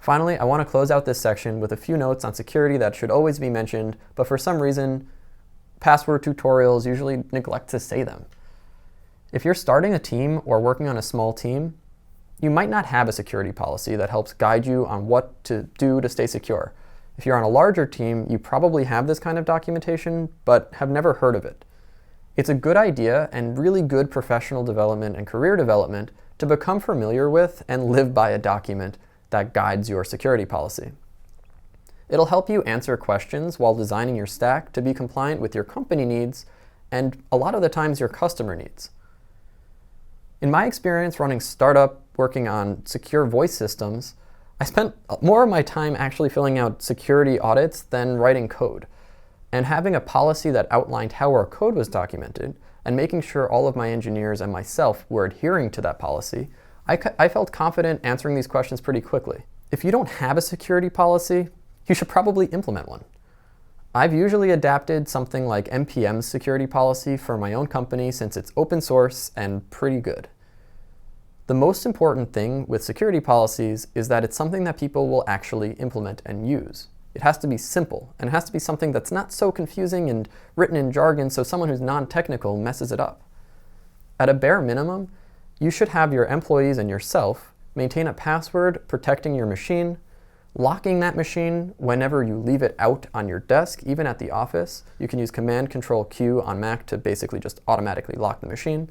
Finally, I want to close out this section with a few notes on security that should always be mentioned, but for some reason, password tutorials usually neglect to say them. If you're starting a team or working on a small team, you might not have a security policy that helps guide you on what to do to stay secure. If you're on a larger team, you probably have this kind of documentation, but have never heard of it. It's a good idea and really good professional development and career development to become familiar with and live by a document that guides your security policy. It'll help you answer questions while designing your stack to be compliant with your company needs and a lot of the times your customer needs. In my experience running startup, working on secure voice systems, I spent more of my time actually filling out security audits than writing code. And having a policy that outlined how our code was documented and making sure all of my engineers and myself were adhering to that policy, I felt confident answering these questions pretty quickly. If you don't have a security policy, you should probably implement one. I've usually adapted something like NPM's security policy for my own company since it's open source and pretty good. The most important thing with security policies is that it's something that people will actually implement and use. It has to be simple, and it has to be something that's not so confusing and written in jargon so someone who's non-technical messes it up. At a bare minimum, you should have your employees and yourself maintain a password protecting your machine, locking that machine whenever you leave it out on your desk, even at the office. You can use Command-Control-Q on Mac to basically just automatically lock the machine.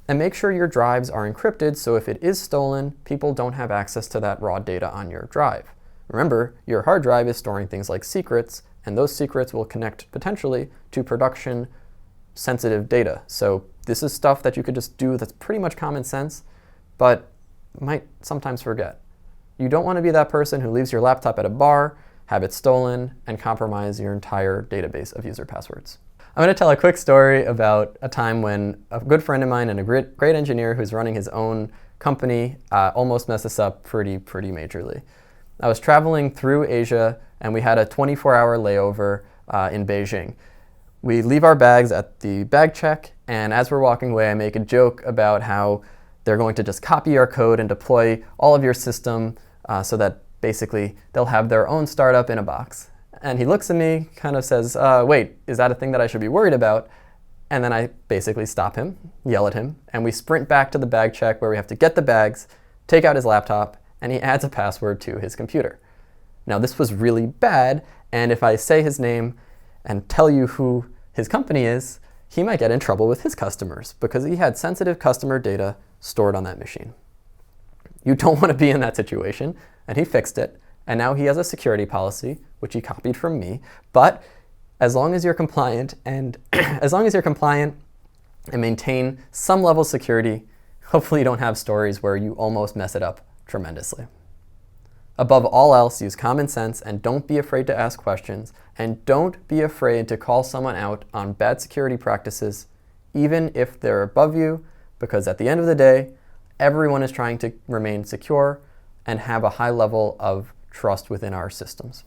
And make sure your drives are encrypted so if it is stolen, people don't have access to that raw data on your drive. Remember, your hard drive is storing things like secrets, and those secrets will connect potentially to production sensitive data. So this is stuff that you could just do that's pretty much common sense, but might sometimes forget. You don't want to be that person who leaves your laptop at a bar, have it stolen, and compromise your entire database of user passwords. I'm going to tell a quick story about a time when a good friend of mine and a great engineer who's running his own company almost messed us up pretty majorly. I was traveling through Asia, and we had a 24-hour layover in Beijing. We leave our bags at the bag check, and as we're walking away, I make a joke about how they're going to just copy our code and deploy all of your system so that basically they'll have their own startup in a box. And he looks at me, kind of says, wait, is that a thing that I should be worried about? And then I basically stop him, yell at him, and we sprint back to the bag check where we have to get the bags, take out his laptop, and he adds a password to his computer. Now this was really bad, and if I say his name and tell you who his company is, he might get in trouble with his customers because he had sensitive customer data stored on that machine. You don't want to be in that situation, and he fixed it, and now he has a security policy, which he copied from me, but as long as you're compliant and maintain some level of security, hopefully you don't have stories where you almost mess it up tremendously. Above all else, use common sense and don't be afraid to ask questions, and don't be afraid to call someone out on bad security practices, even if they're above you, because at the end of the day, everyone is trying to remain secure and have a high level of trust within our systems.